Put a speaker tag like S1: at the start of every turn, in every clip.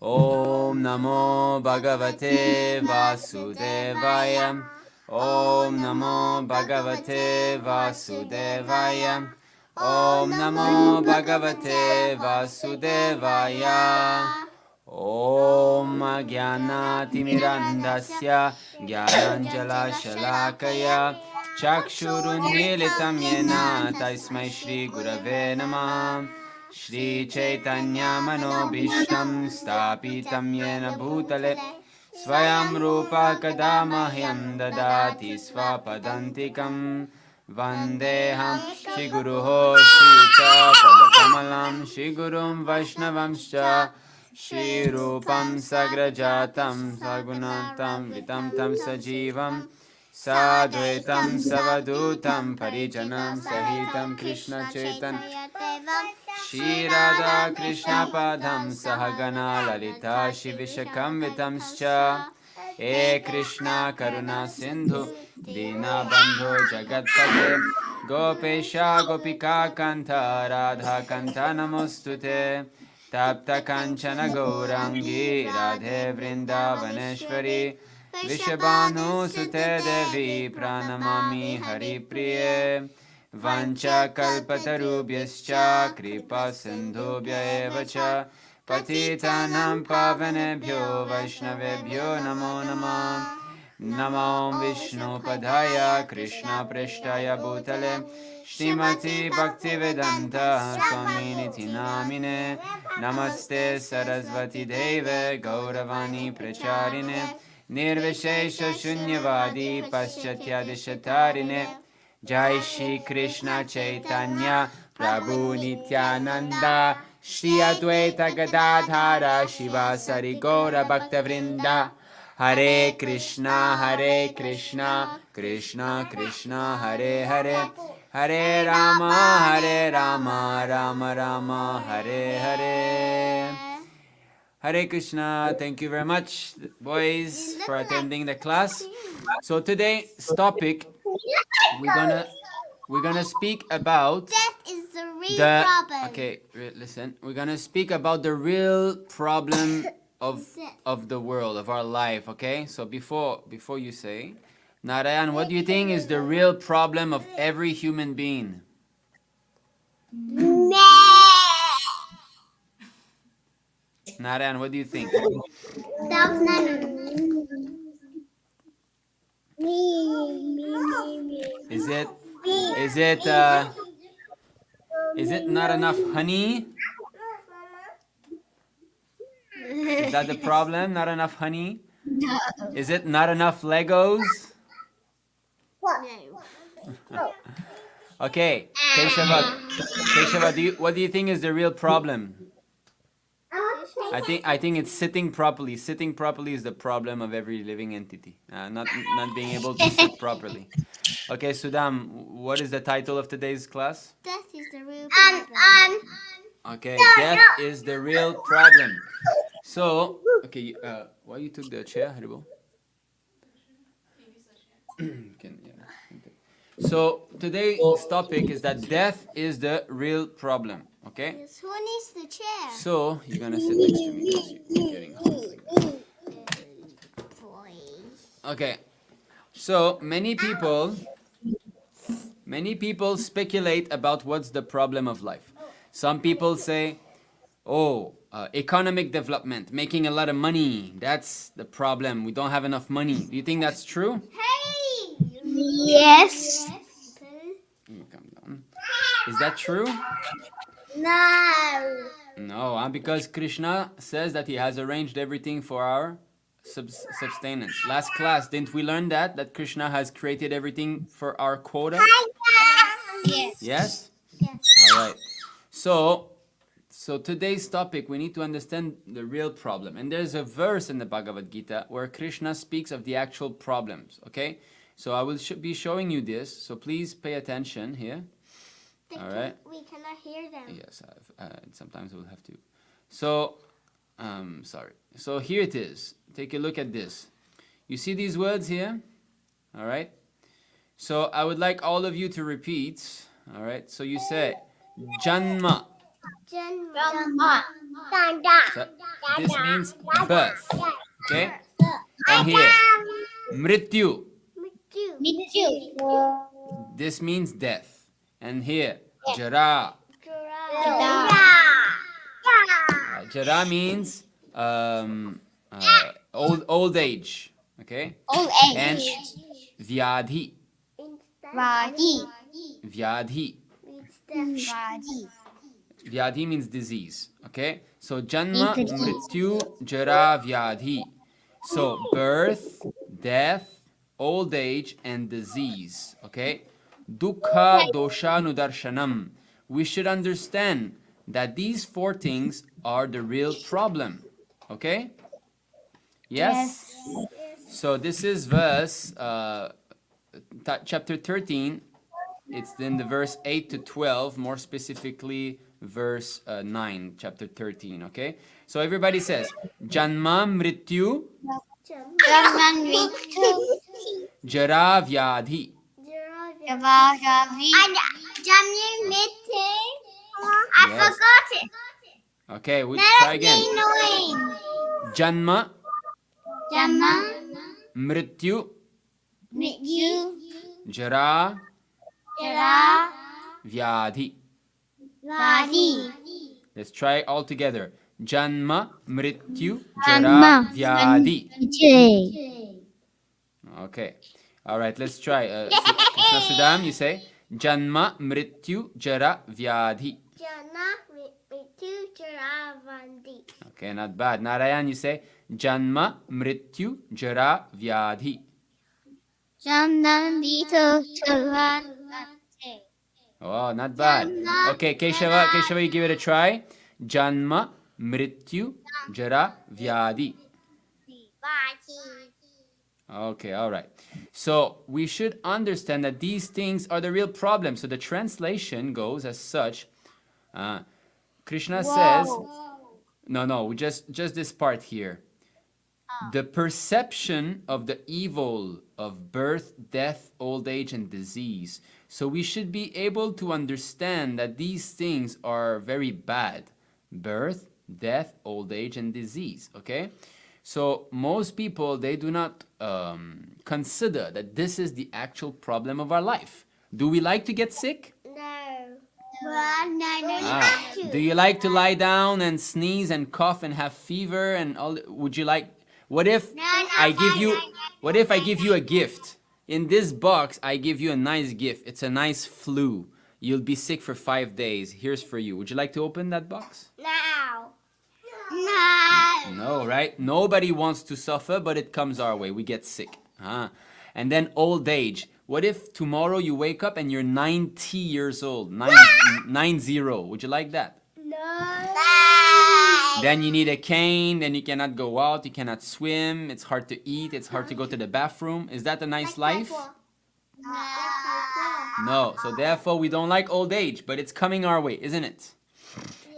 S1: Om Namo Bhagavate Vasudevaya. Om Namo Bhagavate Vasudevaya. Om Namo Bhagavate Vasudevaya. Om Jnanatimirandasya Jnananjala Shalakaya Chakshurunmilitam Yena Tasmai Shri Gurave Namah. Shri Chaitanya Manobhishtam Stapitam Yena Bhutale Swayam Rupa Kadamahyam Dadati Swapadantikam Vandeham Shri Guruho Shri Yuta Padakamalam Shri Gurum Vaishnavamscha Shri Rupam Sagrajatam Sagunatam Vitam Tam Sajivam Sadvaitam Savadutam Parijanam Sahitam Krishna Chaitanya Shri Radha Krishna Padam Sahagana Lalita Shivishakam Vitamscha E Krishna Karuna Sindhu Dina Bandhu Jagatpate Gopesha Gopika Kanta Radha Kanta Namostute Tapta Kanchana Gaurangi Radhe Vrindavaneshwari Vishabhanu Sute Devi Pranamami Hari Priye Vancha kalpatarubhyascha kripa sindhubhya eva cha patitanam pavanebhyo vaishnavebhyo namo namah. Namo Vishnu Padaya Krishna Preshtaya Bhutale Shrimati Bhaktivedanta Swaminiti Namine Namaste Sarasvati Deve Gauravani Pracharine Nirvishesha Shunyavadi Paschatya Dishatarine Jai Shri Krishna Chaitanya Prabhu Nityananda Shri Advaita Gadadhara Shivasari Gaura Bhaktavrinda Hare Krishna Krishna Krishna Hare Hare Hare Rama Rama Rama Hare Hare. Hare Krishna. Thank you very much, boys, for attending the class. So today's topic, we're gonna speak about
S2: Death is the real problem.
S1: Okay, listen. We're gonna speak about the real problem of the world, of our life. Okay. So before you say, Narayan, what do you think is the real problem of every human being? Narayan, what do you think? Is it not enough honey? Is that the problem? Not enough honey?
S2: No.
S1: Is it not enough Legos?
S2: No.
S1: Okay, Keshava, what do you think is the real problem? I think it's sitting properly. Sitting properly is the problem of every living entity. Not being able to sit properly. Okay, Sudam, what is the title of today's class?
S2: Death is the real problem.
S1: Okay, death is the real problem. So, okay, why you took the chair, Haribo? So today's topic is that death is the real problem. Okay.
S2: Yes, who needs the chair?
S1: So you're gonna sit next to me because you're getting hot. Okay. So many people speculate about what's the problem of life. Some people say, economic development, making a lot of money. That's the problem. We don't have enough money. Do you think that's true?
S2: Hey! Yes.
S1: Calm down. Is that true?
S2: No.
S1: No, because Krishna says that he has arranged everything for our sustenance. Last class, didn't we learn that Krishna has created everything for our quota?
S2: Yes.
S1: Yes?
S2: Yes.
S1: All right. So today's topic, we need to understand the real problem. And there's a verse in the Bhagavad Gita where Krishna speaks of the actual problems, okay? So I will be showing you this, so please pay attention here. All right.
S2: We cannot hear them.
S1: Yes, sometimes we'll have to. So, sorry. So here it is. Take a look at this. You see these words here? All right. So I would like all of you to repeat. All right. So you say, Janma.
S2: Janma.
S1: So this means birth. Okay? And here, mrityu. This means death. And here, jara. Jara means old age. Okay? And vyadhi. Vyadhi. Vyadhi means disease. Okay? So janma, mrityu, jara, vyadhi. So birth, death, old age, and disease. Okay? Dukkha dosha nudarshanam. We should understand that these four things are the real problem. Okay? Yes? So this is verse, chapter 13. It's in the verse 8 to 12, more specifically verse 9, chapter 13, okay? So everybody says, Janma mrityu jara vyadhi.
S2: I forgot it.
S1: Okay, we try again. Janma mrityu jara vyadhi. Let's try all together. Janma mrityu jara vyadhi. Okay. All right, let's try. Krishna Sudam, you say Janma mrityu jara vyadhi. Okay, not bad. Narayan, you say Janma mrityu jara vyadhi. Oh, not bad. Okay, Keshava, you give it a try. Janma mrityu jara vyadhi. Okay, all right. So we should understand that these things are the real problem. So the translation goes as such. Krishna says, no, just this part here. The perception of the evil of birth, death, old age, and disease. So we should be able to understand that these things are very bad. Birth, death, old age, and disease, okay? So most people, they do not consider that this is the actual problem of our life. Do we like to get sick?
S2: No.
S1: Do you like to lie down and sneeze and cough and have fever and all? Would you like? What if I give you a gift? In this box, I give you a nice gift. It's a nice flu. You'll be sick for 5 days. Here's for you. Would you like to open that box?
S2: No.
S1: No, right? Nobody wants to suffer, but it comes our way. We get sick. And then old age. What if tomorrow you wake up and you're 90 years old? 90. Would you like that?
S2: No.
S1: Then you need a cane, then you cannot go out, you cannot swim, it's hard to eat, it's hard to go to the bathroom. Is that a nice life? No. So therefore we don't like old age, but it's coming our way, isn't it?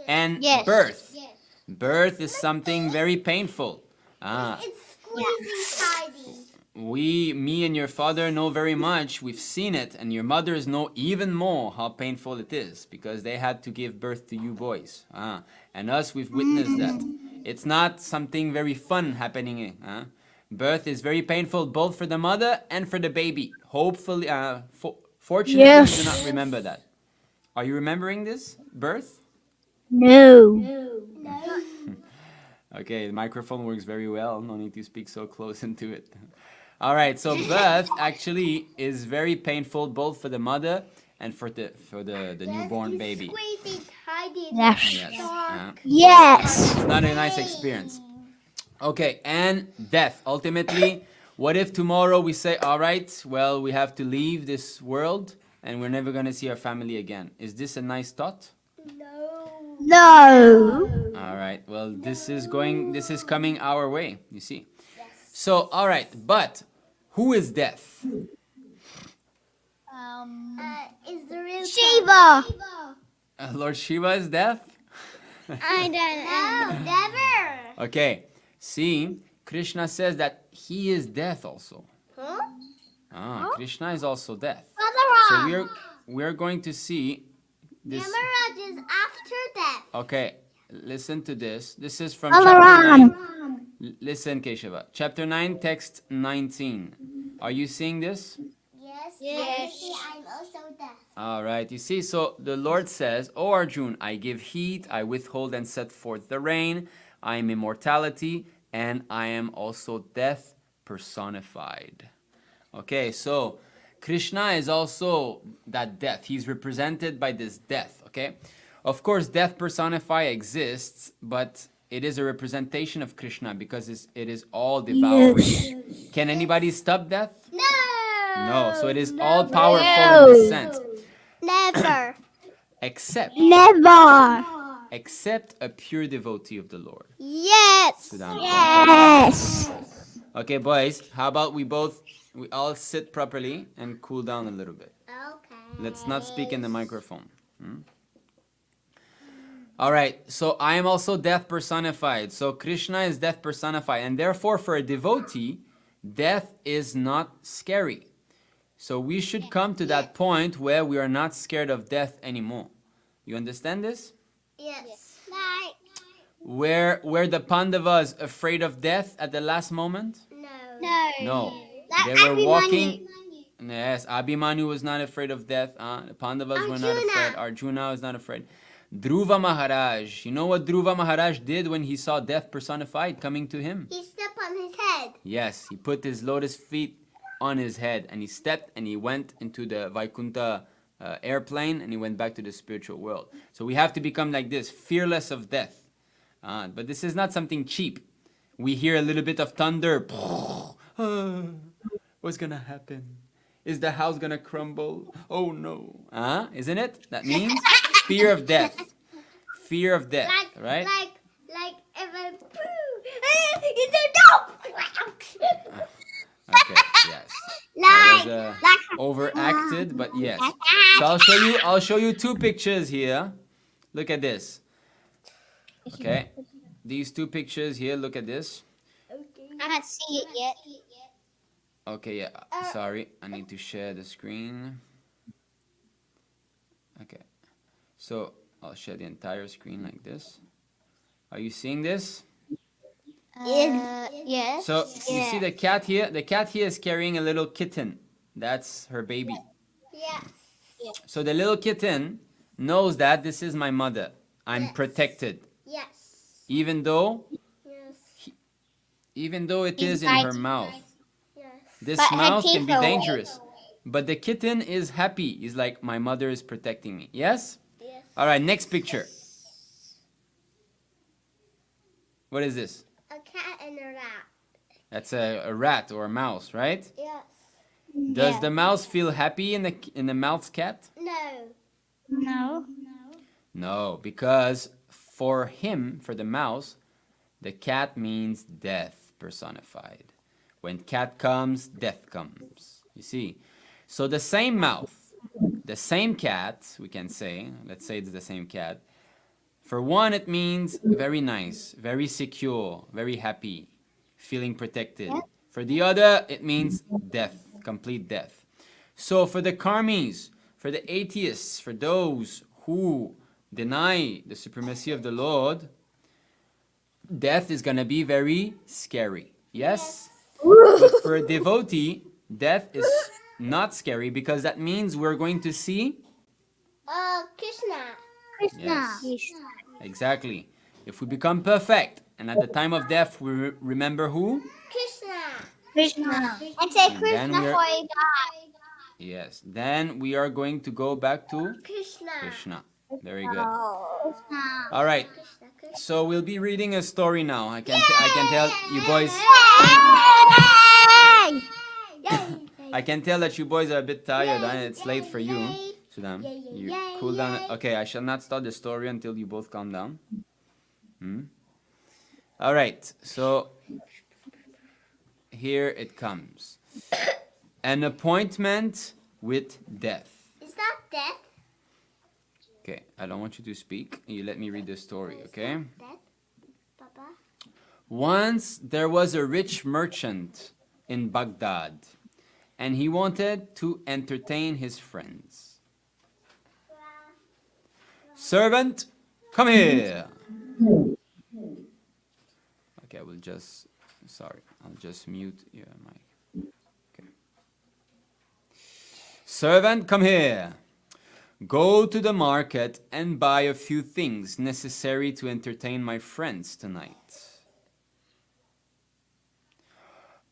S1: And birth. Birth is something very painful.
S2: It's squeezing tidy.
S1: Me and your father know very much. We've seen it, and your mothers know even more how painful it is because they had to give birth to you boys. And us, we've witnessed that. It's not something very fun happening. Birth is very painful both for the mother and for the baby. Hopefully, fortunately, you do not remember that. Are you remembering this birth?
S3: No.
S1: Okay, the microphone works very well. No need to speak so close into it. All right, so birth actually is very painful both for the mother and for the newborn baby.
S2: Squeezing tidy.
S3: Yes.
S1: It's not a nice experience. Okay, and death. Ultimately, what if tomorrow we say, all right, well, we have to leave this world and we're never going to see our family again? Is this a nice thought?
S3: No.
S1: All right, well, this is coming our way, you see. So, all right, but who is death?
S2: Is the real
S3: Shiva.
S1: Lord Shiva is death?
S2: I don't know. Never.
S1: Okay, see, Krishna says that he is death also. Krishna is also death. So we're going to see this.
S2: Yamaraj is after death.
S1: Okay, listen to this. This is from
S3: Balaram.
S1: chapter 9. Listen, Keshava. Chapter 9, text 19. Are you seeing this?
S2: Yes. I'm also deaf.
S1: All right. You see, so the Lord says, O Arjun, I give heat, I withhold and set forth the rain. I am immortality, and I am also death personified. Okay, so Krishna is also that death. He's represented by this death, okay? Of course, death personified exists, but it is a representation of Krishna because it is all devouring.
S3: Yes.
S1: Can anybody stop death?
S2: No.
S1: No, so it is all powerful in this sense,
S2: Never.
S1: except
S3: Never.
S1: a pure devotee of the Lord.
S2: Yes.
S1: Sudam.
S3: Yes.
S1: Okay, boys, how about we all sit properly and cool down a little bit.
S2: Okay.
S1: Let's not speak in the microphone. All right, so I am also death personified. So Krishna is death personified, and therefore for a devotee, death is not scary. So we should come to that point where we are not scared of death anymore. You understand this?
S2: Yes.
S1: Where the Pandavas afraid of death at the last moment? No. They were walking. Yes, Abhimanyu was not afraid of death. The Pandavas were not afraid. Arjuna was not afraid. Dhruva Maharaj. You know what Dhruva Maharaj did when he saw death personified coming to him?
S2: He stepped on his head.
S1: Yes, he put his lotus feet on his head and he stepped and he went into the Vaikuntha airplane and he went back to the spiritual world. So we have to become like this, fearless of death. But this is not something cheap. We hear a little bit of thunder. What's gonna happen? Is the house gonna crumble? Oh no. Isn't it? That means fear of death. Fear of death, right?
S2: Like if I it's a dog.
S1: Okay, yes. That was overacted, but yes. So I'll show you two pictures here. Look at this. Okay. These two pictures here, look at this.
S2: I can't see it yet.
S1: Okay, yeah. Sorry, I need to share the screen. Okay. So I'll share the entire screen like this. Are you seeing this?
S2: Yes.
S1: So you see the cat here? The cat here is carrying a little kitten. That's her baby.
S2: Yes.
S1: So the little kitten knows that this is my mother. I'm protected.
S2: Yes.
S1: Even though
S2: Yes.
S1: it is in her mouth.
S2: Yes.
S1: This
S3: But her
S1: mouth can
S3: teeth
S1: be
S3: are
S1: dangerous. But the kitten is happy. He's like, my mother is protecting me. Yes?
S2: Yes.
S1: All right, next picture. What is this?
S2: A cat and a rat.
S1: That's a rat or a mouse, right?
S2: Yes.
S1: Does the mouse feel happy in the mouth's cat?
S2: No.
S3: No.
S1: No, because for him, for the mouse, the cat means death personified. When cat comes, death comes. You see? So the same mouth, the same cat, we can say, let's say it's the same cat. For one, it means very nice, very secure, very happy, feeling protected. For the other, it means death, complete death. So for the karmis, for the atheists, for those who deny the supremacy of the Lord, death is going to be very scary. Yes? But for a devotee, death is not scary because that means we're going to see
S2: Krishna.
S1: Yes. Exactly. If we become perfect and at the time of death we remember who?
S3: Krishna.
S2: And say
S1: And then
S2: Krishna
S1: we are-
S2: for a God.
S1: Yes. Then we are going to go back to
S2: Krishna.
S1: Krishna. Very good. All right. So we'll be reading a story now. I can tell you boys. I can tell that you boys are a bit tired. It's late for you. Sudam, you cool down. Okay, I shall not start the story until you both calm down. All right. So here it comes. An appointment with death.
S2: Is that death?
S1: Okay, I don't want you to speak. You let me read the story, okay?
S2: Death? Papa?
S1: Once there was a rich merchant in Baghdad, and he wanted to entertain his friends. Servant, come here. Okay, I will just, sorry, I'll just mute your mic. Okay. Servant, come here. Go to the market and buy a few things necessary to entertain my friends tonight.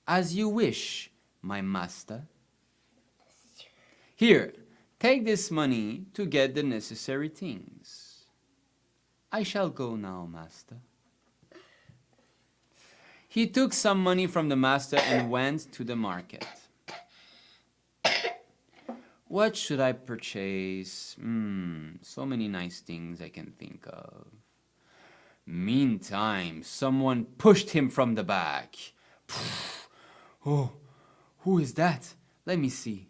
S1: As you wish, my master. Here, take this money to get the necessary things. I shall go now, master. He took some money from the master and went to the market. What should I purchase? So many nice things I can think of. Meantime, someone pushed him from the back. Oh, who is that? Let me see.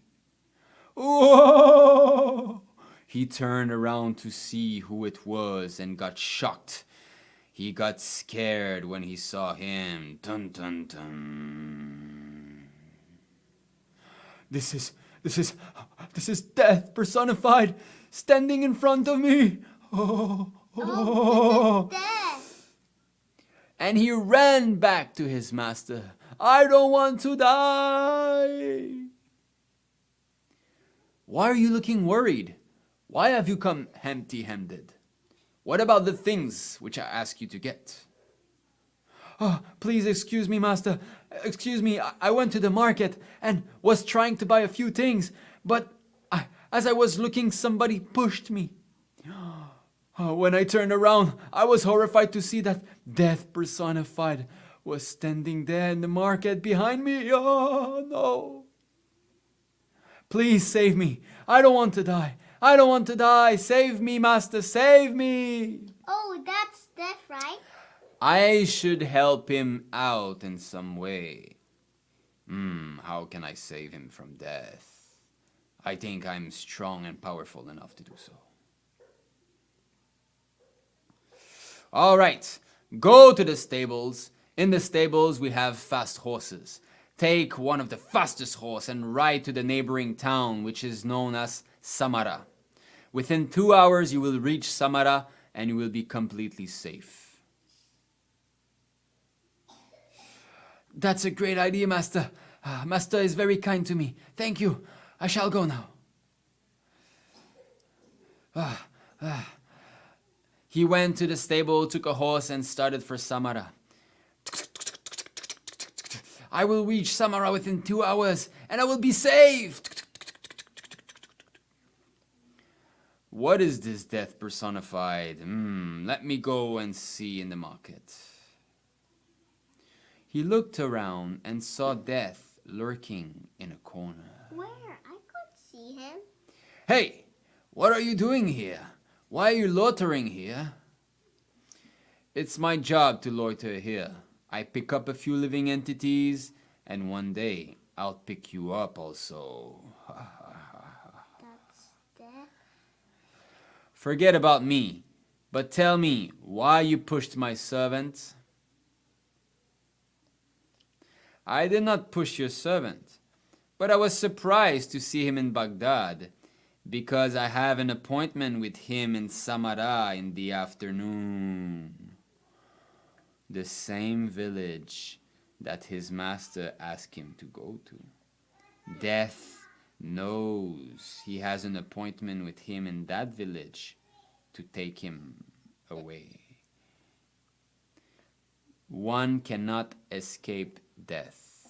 S1: Oh! He turned around to see who it was and got shocked. He got scared when he saw him. Dun dun dun. This is death personified, standing in front of me. Oh,
S2: Oh, this is death.
S1: And he ran back to his master. I don't want to die. Why are you looking worried? Why have you come empty-handed? What about the things which I ask you to get? Oh, please excuse me, master. Excuse me, I went to the market and was trying to buy a few things, but as I was looking, somebody pushed me. When I turned around, I was horrified to see that death personified was standing there in the market behind me. Oh, no. Please save me. I don't want to die. I don't want to die. Save me, master. Save me.
S2: Oh, that's death, right?
S1: I should help him out in some way. How can I save him from death? I think I'm strong and powerful enough to do so. All right, go to the stables. In the stables, we have fast horses. Take one of the fastest horse and ride to the neighboring town, which is known as Samara. Within 2 hours, you will reach Samara and you will be completely safe. That's a great idea, master. Master is very kind to me. Thank you. I shall go now. He went to the stable, took a horse, and started for Samara. I will reach Samara within 2 hours, and I will be saved. What is this death personified? Let me go and see in the market. He looked around and saw death lurking in a corner.
S2: Where? I could see him.
S1: Hey, what are you doing here? Why are you loitering here? It's my job to loiter here. I pick up a few living entities, and one day I'll pick you up also.
S2: That's death.
S1: Forget about me, but tell me why you pushed my servant. I did not push your servant, but I was surprised to see him in Baghdad, because I have an appointment with him in Samara in the afternoon. The same village that his master asked him to go to. Death knows he has an appointment with him in that village to take him away. One cannot escape death.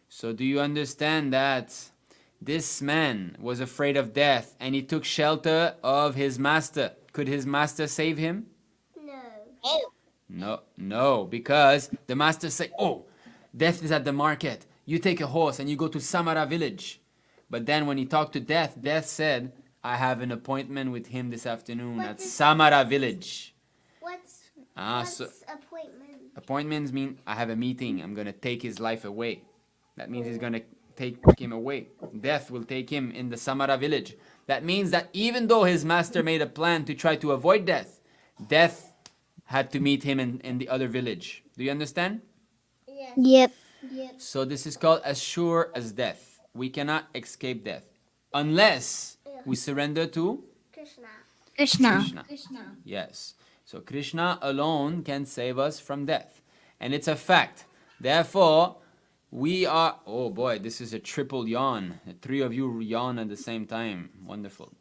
S1: So do you understand that this man was afraid of death and he took shelter of his master? Could his master save him?
S2: No.
S1: No, because the master said, oh, death is at the market. You take a horse and you go to Samara village. But then when he talked to death, death said, I have an appointment with him this afternoon at Samara village.
S2: What's
S1: So
S2: appointment?
S1: appointments mean I have a meeting. I'm going to take his life away. That means he's going to take him away. Death will take him in the Samara village. That means that even though his master made a plan to try to avoid death, death had to meet him in the other village. Do you understand?
S2: Yes.
S3: Yep.
S2: Yep.
S1: So this is called as sure as death. We cannot escape death unless we surrender to
S2: Krishna.
S3: Krishna.
S1: Krishna. Yes. So So Krishna alone can save us from death. And it's a fact. Therefore, we are... Oh boy, this is a triple yawn. The three of you yawn at the same time. Wonderful.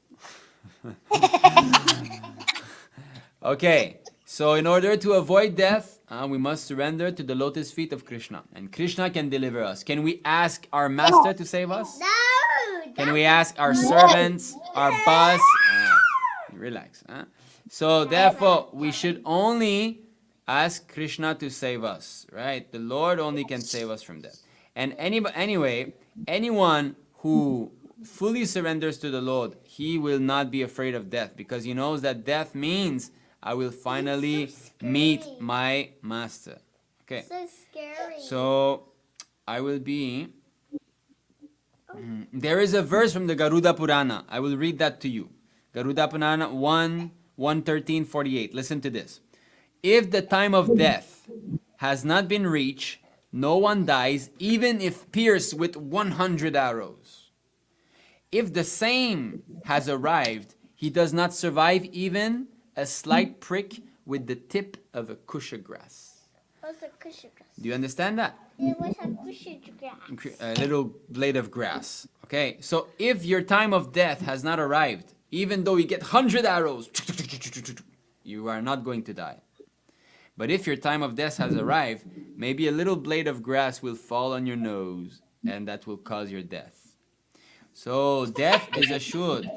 S1: Okay, so in order to avoid death, we must surrender to the lotus feet of Krishna. And Krishna can deliver us. Can we ask our master to save us?
S2: No.
S1: Can we ask our servants, our boss? Relax. So therefore, we should only ask Krishna to save us, right? The Lord only can save us from death. And anyway, anyone who fully surrenders to the Lord, he will not be afraid of death, because he knows that death means I will finally meet my master. Okay.
S2: So scary.
S1: So I will be... There is a verse from the Garuda Purana. I will read that to you. Garuda Purana 1:13-48. Listen to this. If the time of death has not been reached, no one dies, even if pierced with 100 arrows. If the same has arrived, he does not survive even a slight prick with the tip of a kusha grass.
S2: What's a Kṛṣṇa grass?
S1: Do you understand that?
S2: It was a Kṛṣṇa grass.
S1: A little blade of grass. Okay, so if your time of death has not arrived, even though you get 100 arrows, you are not going to die. But if your time of death has arrived, maybe a little blade of grass will fall on your nose, and that will cause your death. So death is assured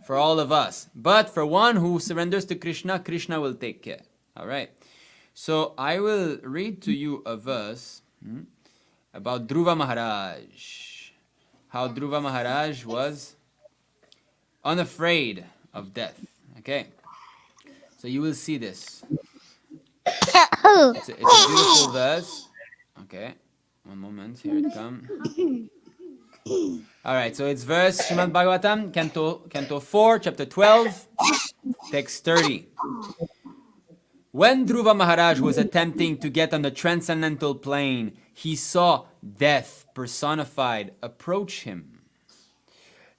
S1: for all of us. But for one who surrenders to Krishna, Krishna will take care. All right. So I will read to you a verse about Dhruva Maharaj. How Dhruva Maharaj was unafraid of death. Okay. So you will see this. It's a beautiful verse. Okay. One moment. Here it comes. Alright, so it's verse Srimad Bhagavatam, Canto 4, Chapter 12, Text 30. When Dhruva Maharaj was attempting to get on the transcendental plane, he saw death personified approach him.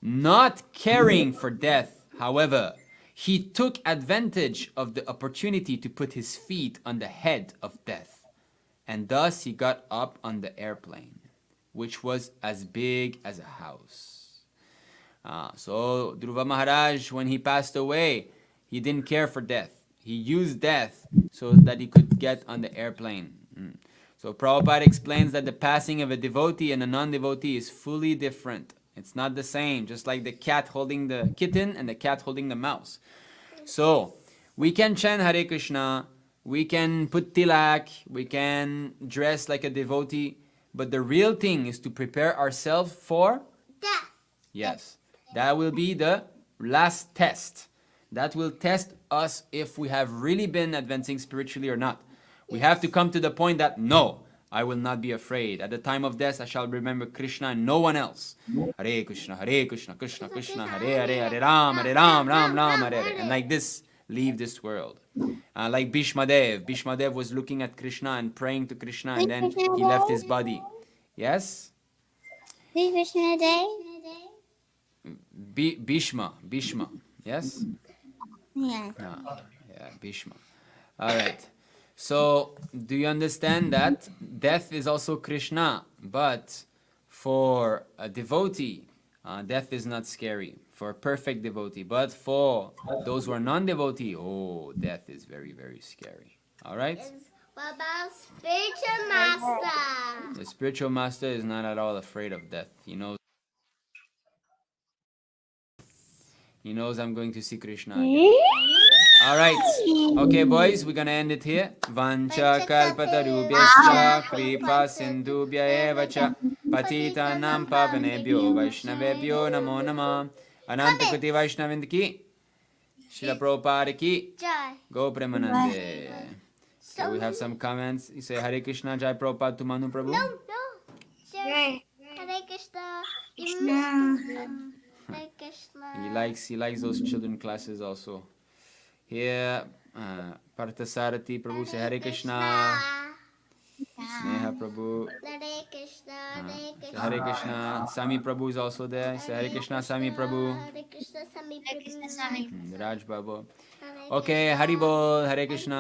S1: Not caring for death, however, he took advantage of the opportunity to put his feet on the head of death, and thus he got up on the airplane, which was as big as a house. So Dhruva Maharaj, when he passed away, he didn't care for death. He used death so that he could get on the airplane. So Prabhupada explains that the passing of a devotee and a non-devotee is fully different. It's not the same, just like the cat holding the kitten and the cat holding the mouse. So we can chant Hare Krishna, we can put tilak, we can dress like a devotee, but the real thing is to prepare ourselves for
S2: Death.
S1: Yes, that will be the last test. That will test us if we have really been advancing spiritually or not. We have to come to the point that, no, I will not be afraid. At the time of death, I shall remember Krishna and no one else. Hare Krishna, Krishna Krishna, Hare Hare, Hare Ram, Ram Ram, Hare Hare. And like this, leave this world. Like Bhishma Dev. Bhishma Dev was looking at Krishna and praying to Krishna, and then he left his body. Yes?
S3: Krishna Day?
S1: Bhishma. Yes?
S3: Yeah.
S1: Yeah, Bhishma. All right. So, do you understand that death is also Krishna, but for a devotee, death is not scary. For a perfect devotee, but for those who are non-devotee, oh, death is very, very scary. All right?
S2: What about spiritual master?
S1: The spiritual master is not at all afraid of death. He knows I'm going to see Krishna again. All right. Okay, boys, we're going to end it here. Vancha kalpatarubhyascha kripa sindhubhya eva cha patitanam pavanebhyo vaishnavebhyo namo namah. Anantakuti Vaishnavindaki. Srila Prabhupada ki.
S2: Jai.
S1: Go Premanande. So we have some comments. You say Hare Krishna, Jai Prabhupada to Manu Prabhu.
S2: No. Hare Krishna. Hare Krishna.
S1: He likes those children classes also. Here, Parthasarathi Prabhu say Hare Krishna. Neha Prabhu.
S2: Hare Krishna.
S1: Say Hare Krishna. Sami Prabhu is also there. Say Hare Krishna, Sami Prabhu.
S2: Hare Krishna, Sami
S3: Hare Krishna, Swami.
S2: Prabhu.
S1: Raj Babu.
S2: Hare
S1: Okay,
S2: Krishna.
S1: Haribol, Hare Krishna.